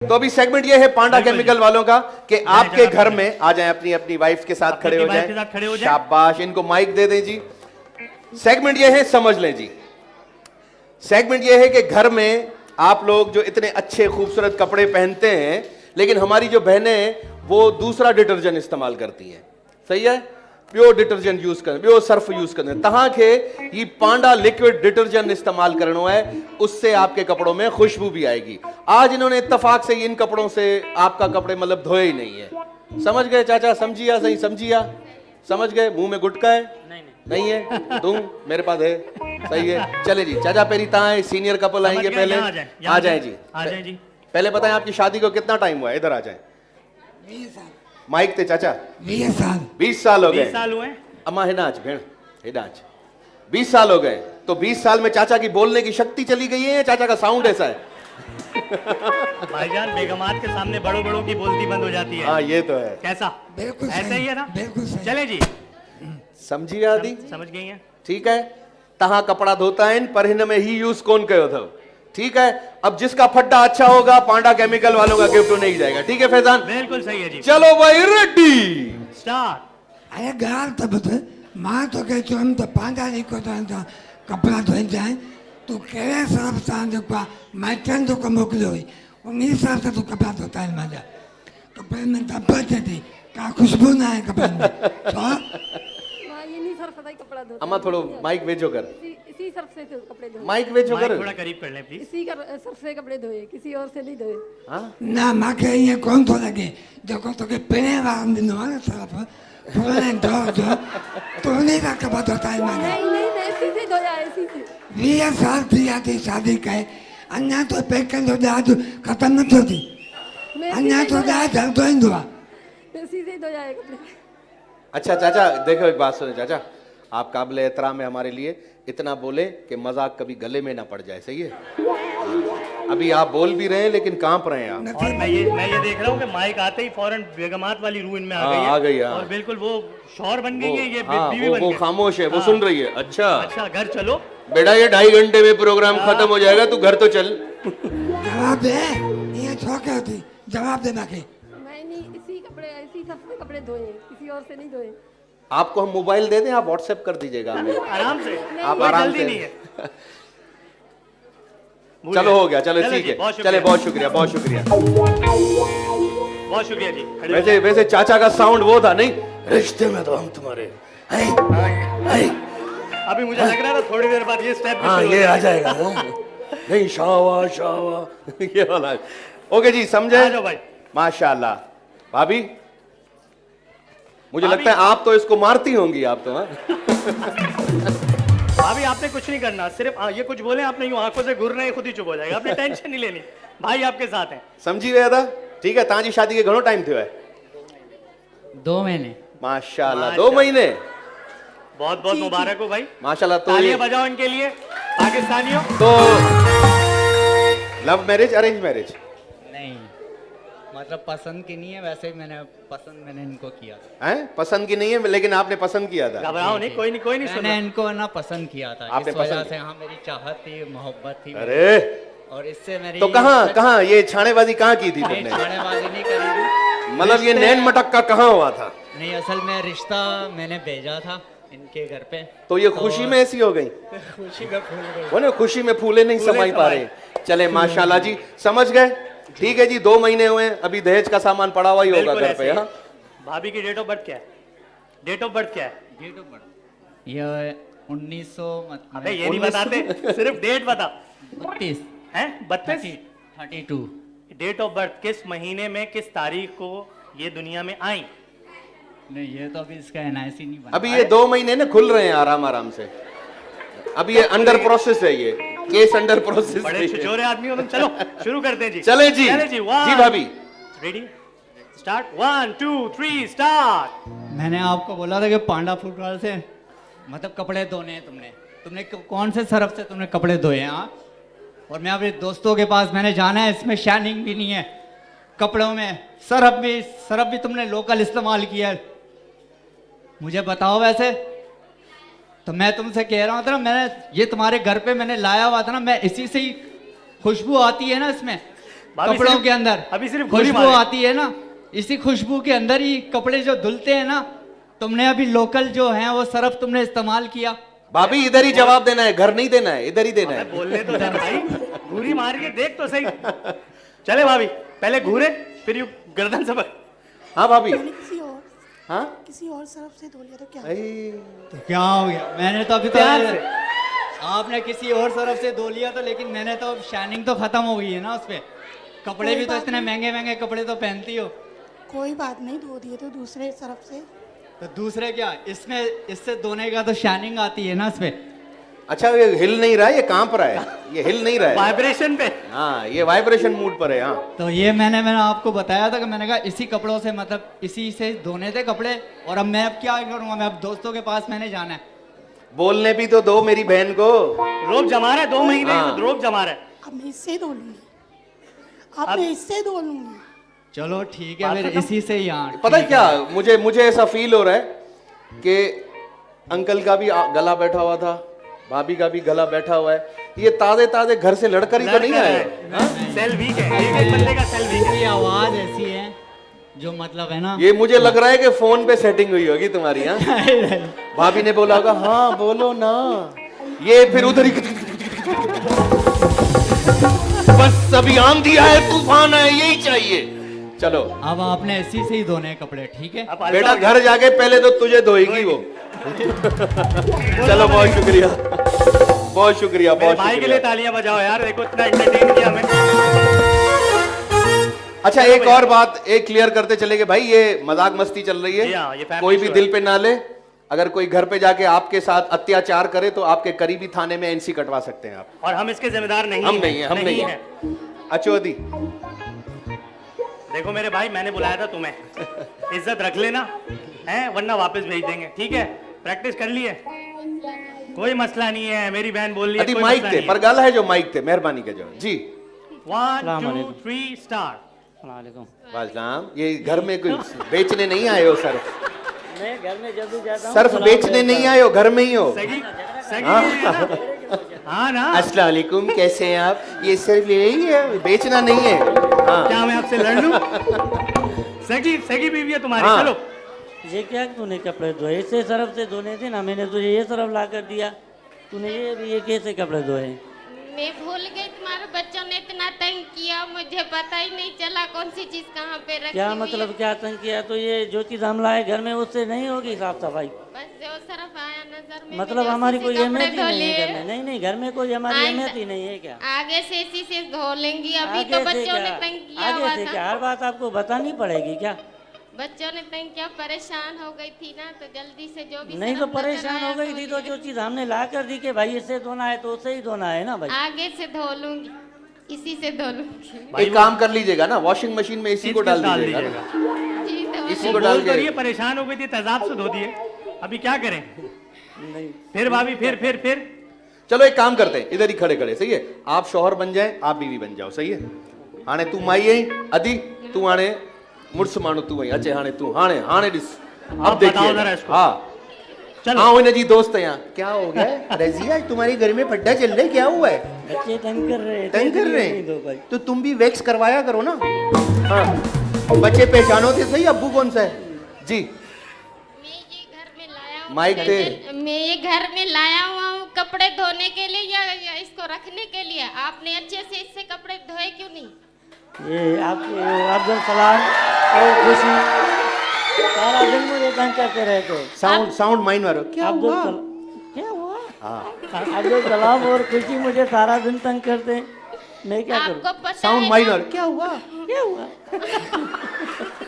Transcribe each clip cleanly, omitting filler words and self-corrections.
तो अभी सेगमेंट ये है पांडा केमिकल वालों का कि आपके घर में आ जाएं, अपनी अपनी वाइफ के साथ खड़े हो जाएं। शाबाश, इनको माइक दे दें जी। सेगमेंट ये है, समझ लें जी। सेगमेंट ये है कि घर में आप लोग जो इतने अच्छे खूबसूरत कपड़े पहनते हैं, लेकिन हमारी जो बहनें हैं वो दूसरा डिटर्जेंट इस्तेमाल करती हैं। सही है? प्योर डिटर्जेंट यूज करें, प्योर सर्फ यूज करें। तहां के ये पांडा लिक्विड डिटर्जेंट इस्तेमाल करना है, उससे आपके कपड़ों में खुशबू भी आएगी। आज इन्होंने इत्तेफाक से इन कपड़ों से आपका कपड़े मतलब धोए ही नहीं है। समझ गए चाचा? समझिया? सही समझिया? समझ गए? मुंह में गुटका है? नहीं है? दूं? मेरे पास है। सही है, चले जी। चाचा पेरी तहां है, सीनियर कपल आएंगे पहले। आ जाए जी, आ जाए जी। पहले बताएं आपकी शादी को कितना टाइम हुआ है? इधर आ जाए। 20 साल। माइक थे चाचा। 20 साल। 20 साल हो गए। 20 साल हुए। अम्मा हिडाच भेड़ हिडाच 20 साल हो गए। तो 20 साल में चाचा की बोलने की शक्ति चली गई है या चाचा का साउंड ऐसा है? भाईजान, बेगमात के सामने बड़ों बड़ों की बोलती बंद हो जाती है। हाँ, ये तो है। कैसा? बिल्कुल ऐसा ही है ना? बिल्कुल सही। चले जी। समझी आदि? समझ गई हैं? ठीक है। तहां कपड़ा धोता है, पर हिन में ही यूज कौन कयो था? ठीक है। अब जिसका फड्डा अच्छा होगा, पांडा केमिकल वालों का गिफ्ट नहीं जाएगा। ठीक है फैजान? बिल्कुल सही है जी। चलो भाई, रेडी स्टार्ट। अरे गाल तो बता, माँ तो कहती हम तो पांडा नहीं को तो कपड़ा धोई जाए, तू कहे सरफ सांझ का मैं चंद को मोकलो हुई उन हिसाब से तू कपड़ा धोता है। मजा कपड़े में धब्बा थी का खुशबू ना है कपड़े में तो ये नहीं सर्फ से कपड़ा धोते। अम्मा थोड़ो माइक वेचो कर। इसी सर्फ से तो कपड़े धोए। माइक वेचो कर। थोड़ा करीब कर ले प्लीज। इसी का सर्फ से कपड़े धोए, किसी और से नहीं धोए। हाँ? ना माँ के ये कौन तो लगे देखो तो के पहने वाला दिन वाला सरफ पुराने दो तो नहीं का कपड़ा धोता है। मजा नहीं नहीं नहीं, इसी से धोया है, इसी से। 20 साल थी आती शादी का अन्ना तो पैकेज हो जाए खत्म न होती मैं अन्ना इसी तो से धोया जाए तो ही दुआ है। इसी से धोया है कपड़े। अच्छा चाचा, देखो एक बात सुने चाचा, आप काबिल एहतराम है हमारे लिए, इतना बोले कि मजाक कभी गले में ना पड़ जाए। सही है? अभी आप बोल भी रहे हैं लेकिन कांप रहे हैं आप। और मैं ये देख रहा हूँ कि माइक आते ही फौरन बेगमात वाली रूह इनमें हाँ, आ गई है। और बिल्कुल वो शौहर बन गई है, ये हाँ, बीवी बन वो गई। खामोश है, वो हाँ। सुन रही है। अच्छा अच्छा, घर चलो बेटा, ये 2.5 घंटे में प्रोग्राम खत्म हो जाएगा, तू घर तो चल। जवाब दे ये छोके होती जवाब दे बाकी मैं नहीं, इसी कपड़े इसी सर्फ से कपड़े धोए हैं, किसी और से नहीं धोए। आपको हम मोबाइल दे दें, आप व्हाट्सएप कर दीजिएगा हमें। आराम से, आप कोई आराम जल्दी से। नहीं है। चलो हो गया, चलो चलो ठीक जी, है। बहुत चले, शुक्रिया। बहुत शुक्रिया, बहुत शुक्रिया। बहुत शुक्रिया जी। खड़े हो वैसे चाचा का साउंड वो था नहीं, रिश्ते में तो हम तुम्हारे है, है। जाओ। अभी मुझे लग रहा था थोड़ी देर बाद ये स्टेप हाँ, ये आ जाएगा। हाँ। नहीं, शावा शावा ये वाला। ओके जी, समझे? आ जाओ भाई। माशाल्लाह। भाभी, मुझे भाभी। लगता है आप तो इसको मारती होंगी आप तो। हाँ? अभी आपने कुछ नहीं करना, सिर्फ ये कुछ बोले आपने यूं आंखों से घूर रहे, खुद ही चुप हो जाएगा। आपने टेंशन नहीं लेनी, भाई आपके साथ हैं। समझी गया था? ठीक है। ताजी शादी के घणो टाइम थियो है? 2 महीने। माशाल्लाह, 2 महीने। बहुत बहुत मुबारक हो भाई। माशाल्लाह। तो तालियां बजाओ इनके लिए, पाकिस्तानियों। तो लव मैरिज, अरेंज मैरिज? नहीं, मतलब पसंद की नहीं है, वैसे ही मैंने इनको किया था। हैं? पसंद की नहीं है, लेकिन आपने पसंद किया था। घबराओ नहीं, कोई नहीं मैंने सुना। इनको ना पसंद किया था, आपने इस वजह पसंद से। हाँ, मेरी चाहत थी, मोहब्बत थी। अरे और इससे मेरी तो कहाँ ये छानेबाजी कहाँ की थी नहीं, तुमने? छानेबाजी नहीं करी थी। मतलब ये नैन मटक्का कहाँ हुआ था? नहीं, असल में रिश्ता मैंने भेजा था इनके घर पे। तो ये खुशी में ऐसी हो गई? खुशी में फूल गई। वो ना, खुशी में फूले नहीं फूले समाई पा रहे। चले, माशाल्लाह जी, समझ गए। ठीक है जी, 2 महीने हुए हैं, अभी दहेज का सामान पड़ा हुआ ही होगा बिल्कुल घर ऐसे पे। ही। हाँ? भाभी की डेट ऑफ बर्थ क्या है? डेट ऑफ बर्थ क्या है? ये 1900 अबे ये नहीं बताते, सिर्फ डेट बता। 32 हैं? 32? 32। डेट ऑफ बर्थ किस महीने में, किस तारीख को ये दुनिया में आई? नहीं, ये तो अभी इसका NIC नहीं बना। अभी ये 2 महीने ना खुल रहे हैं आराम आराम से। अभी ये अंडर प्रोसेस है, ये केस अंडर प्रोसेस बड़े है। छिछोरे आदमी हो तुम। चलो शुरू करते हैं जी। चले जी। चले जी। जी भाभी। Ready, start. 1 2 3 स्टार्ट। मैंने आपको बोला था कि पांडा फुटबॉल से मतलब कपड़े धोने हैं। तुमने कौन से सरफ से तुमने कपड़े धोए हैं? हाँ, और मैं अपने दोस्तों के पास मैंने जाना है, इसमें शाइनिंग भी नहीं है कपड़ों में। सरफ भी तुमने लोकल इस्तेमाल किया है। मुझे बताओ, वैसे तो मैं तुमसे कह रहा हूँ था ना, मैंने ये तुम्हारे घर पे मैंने लाया हुआ था ना, मैं इसी से ही खुशबू आती है ना इसमें। भाभी कपड़ों सिर्फ- के अंदर अभी सिर्फ गोली खुशबू मारे। आती है ना, इसी खुशबू के अंदर ही कपड़े जो धुलते हैं ना। तुमने अभी लोकल जो है वो सरफ तुमने इस्तेमाल किया। भाभी इधर ही जवाब देना है, घर नहीं देना है, इधर ही देना है। बोलने तो दे भाई, घूरी मार के देख तो सही। चले भाभी, पहले घूरे फिर यूं गर्दन से पकड़। हाँ भाभी, मैंने हाँ किसी और सरफ से धो लिया तो क्या? ऐ, तो क्या हो गया? मैंने तो अभी प्यार तो से। आपने किसी और सरफ से धो लिया तो, लेकिन मैंने तो शाइनिंग तो खत्म हो गई है ना उस पे। कपड़े भी तो बात इतने महंगे महंगे कपड़े तो पहनती हो। कोई बात नहीं, धो दिए तो दूसरे सरफ से। तो दूसरे क्या, इसमें इससे धोने का तो शाइनिंग आती है ना इस पे। अच्छा ये हिल नहीं रहा है, ये कांप रहा है, ये हिल नहीं रहा है। वाइब्रेशन पे। हाँ ये वाइब्रेशन मूड पर है। हाँ तो ये मैंने आपको बताया था कि मैंने कहा इसी कपड़ों से, मतलब इसी से धोने थे कपड़े। और अब मैं अब क्या करूंगा, मैं अब दोस्तों के पास मैंने जाना है। बोलने भी तो दो मेरी बहन को। रोब जमा रहा है 2 महीने हाँ। से, रोब जमा रहा है। अब मैं इससे धो लूंगी, अब मैं इससे धो लूंगी। चलो ठीक है, बात फिर खत्म। इसी से ही। हाँ पता है ठीक क्या, मुझे ऐसा फील हो रहा है कि अंकल का भी गला बैठा हुआ था, भाभी का भी गला बैठा हुआ है। ये ताजे ताजे घर से लड़कर ही तो नहीं आए। सेल वीक है, एक बंदे का सेल वीक है। की आवाज ऐसी है जो मतलब है ना। ये मुझे लग रहा है कि फोन पे सेटिंग हुई होगी तुम्हारी। हाँ भाभी ने बोला होगा हाँ बोलो ना, ये फिर उधर ही बस अभी आंधी है तूफान है यही चाहिए। चलो अब आपने इसी से ही धोने हैं कपड़े, ठीक है। अब बेटा घर जाके पहले तो तुझे धोएगी वो। चलो बहुत शुक्रिया, बहुत शुक्रिया, मेरे बहुत भाई के लिए शुक्रिया। तालियां बजाओ यार, देखो इतना एंटरटेन किया हमें। अच्छा एक और बात एक क्लियर करते चले कि भाई ये मजाक मस्ती चल रही जी हाँ, ये है, family कोई भी show दिल पे ना ले। अगर कोई घर पे जाके आपके साथ अत्याचार करे तो आपके करीबी थाने में एनसी कटवा सकते हैं आप। और हम इसके जिम्मेदार नहीं हम नहीं है, हम नहीं है। अचोदी देखो मेरे भाई, मैंने बुलाया था तुम्हें, इज्जत रख लेना है वरना वापस भेज देंगे, ठीक है। प्रैक्टिस कर लिए, कोई मसला नहीं है। मेरी बहन बोल रही है अति कोई माइक मसला थे नहीं पर गल है जो माइक थे, मेहरबानी के जो जी। 1 2 3 स्टार्ट। वालेकुम। ये घर में कोई बेचने नहीं आए हो सर? मैं घर में जब भी जाता हूँ सर्फ सलाम बेचने देता नहीं आए हो, घर में ही हो। सही सही हाँ। है ना? हाँ ना। अस्सलाम वालेकुम, कैसे हैं आप? ये सिर्फ ले रही है, बेचना नहीं है। हाँ क्या मैं आपसे लड़ लूं? सगी सगी बीवी है तुम्हारी। हाँ। चलो हूँ। ये क्या तूने कपड़े धोए? इससे सरफ से धोने थे ना, मैंने तुझे ये सरफ ला कर दिया, तूने ये कैसे कपड़े धोए? मैं भूल गई, तुम्हारे बच्चों ने इतना तंग किया, मुझे पता ही नहीं चला कौन सी चीज कहाँ पे रखी क्या हुई है। मतलब क्या तंग किया? तो ये जो चीज़ हम लाए घर में उससे नहीं होगी साफ सफाई? बस जो सरफ आया नजर में, मतलब मैंने हमारी उसी कोई से कपड़े अहमियत ही धो नहीं है लिए। घर में? नहीं नहीं, घर में कोई हमारी आइंदा- अहमियत ही नहीं है क्या? आगे से इसी से धो लेंगी, अभी आगे तो से बच्चों ने क्या? तंग किया हुआ आगे से क्या? था। हर बात आपको बतानी पड़ेगी क्या? बच्चों ने तंग किया, परेशान हो गई थी ना, तो जल्दी से जो भी नहीं तो सरफ नजर परेशान आया हो गई थी तो धो जो चीज़ हमने ला कर दी कि भाई इससे धोना है तो उससे ही धोना है ना भाई। लिया। आगे से धो लूंगी, इसी से धो लूंगी। एक काम कर लीजिएगा ना, वॉशिंग मशीन में इसी को डाल दीजिएगा ना। जी तो इसी वो को डाल बोल तो रही है के परेशान हो गई थी, तेजाब से धो दिए, अभी क्या करें? नहीं फिर भाभी फिर चलो एक काम करते हैं, इधर ही खड़े खड़े, सही है? आप शौहर बन जाए, आप बीवी बन जाओ, सही है? हाणे तू माई आई अदी, तू हाणे मुड़स माण्हू तू आई अचे, हाणे तू हाणे हाणे ॾिस। अब आप बताओ देखिए जरा इसको। हाँ चलो। हाँ इन्हें जी दोस्त है यहाँ। क्या हो गया रजिया, तुम्हारे घर में पड्डा चल रहा है, क्या हुआ है? बच्चे तंग कर रहे हैं, तंग कर रहे नहीं दो भाई। हैं तो तुम भी वैक्स करवाया करो ना। हाँ बच्चे पहचानो थे सही, अब्बू कौन सा है जी? मैं ये घर में लाया हूँ, माइक दे। मैं ये घर में लाया हुआ हूँ कपड़े धोने के लिए या इसको रखने के लिए। आपने अच्छे से इससे कपड़े धोए क्यों नहीं? ये आपके अब्दुल सलाम और खुशी सारा दिन मुझे तंग करते रहते हैं। साउंड माइंड मारो। क्या अब्दुल हुआ? क्या हुआ? हाँ अब्दुल सलाम और खुशी मुझे सारा दिन तंग करते हैं, मैं क्या करूं? आपको पता साउंड है माइंड ना? मारो। क्या हुआ? क्या हुआ?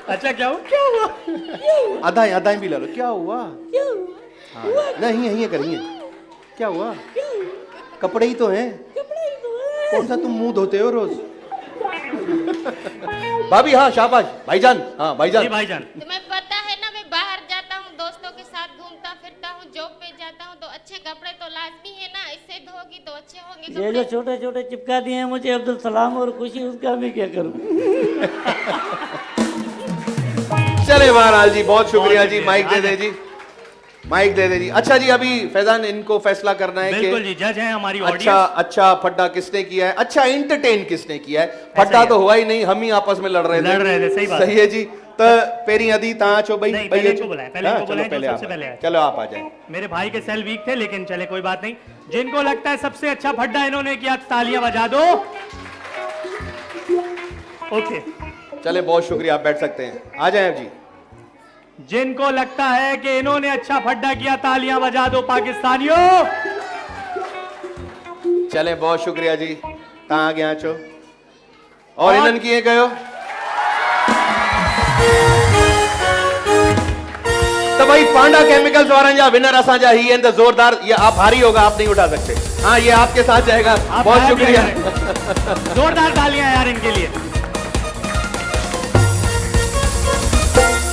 अच्छा क्या हुआ? आधा भी ला लो। क्या हुआ? क्या हुआ? हाँ नहीं यही करिए। क्या हुआ? कपड़े ही तो हैं। कपड़े ही तो हैं। कौन सा तुम मुंह धोते हो रोज? भाभी हाँ शाबाश। भाईजान हाँ जी भाईजान। भाईजान, तुम्हें पता है ना, मैं बाहर जाता हूँ, दोस्तों के साथ घूमता फिरता हूँ, जॉब पे जाता हूँ, तो अच्छे कपड़े तो लाजमी है ना, इससे धोगी तो अच्छे होंगे ये जो कपड़े। छोटे छोटे चिपका दिए हैं मुझे अब्दुल सलाम और खुशी, उसका मैं क्या करूं? चले महाराज जी, बहुत शुक्रिया जी, शुक्रिया। माइक दे दे जी। माइक दे दे जी। अच्छा जी, अभी फैजान इनको फैसला करना है बिल्कुल कि जी, जज हैं हमारी अच्छा ऑडियंस। अच्छा फड्डा किसने किया है, अच्छा एंटरटेन किसने किया है। ऐसा फड्डा ही तो है। हुआ ही नहीं, हम ही आपस में लड़ रहे थे। सही बात सही है जी। तो पेरी अदी ता चो भाई नहीं, भाई पहले ये इनको चो- बुलाएं, पहले हाँ, इनको चलो बुलाएं, जो पहले सबसे आप पहले आए। आए। चलो आप आ जाए। मेरे भाई के सेल वीक थे, लेकिन चले कोई बात नहीं। जिनको लगता है सबसे अच्छा फड्डा इन्होंने किया, तालियां बजा दो। ओके, चले, बहुत शुक्रिया, आप बैठ सकते हैं, आ जाए जी। जिनको लगता है कि इन्होंने अच्छा फड्डा किया, तालियां बजा दो पाकिस्तानियों। चले, बहुत शुक्रिया जी। कहाँ गया चो और इन्हन किए गयो। तो भाई पांडा केमिकल्स वारन या विनर असांजा ही हैं, तो जोरदार, ये आप हारी होगा, आप नहीं उठा सकते। हाँ, ये आपके साथ जाएगा। आप बहुत आया भी शुक्रिया। नहीं। जोरदार तालियां यार इनके लिए।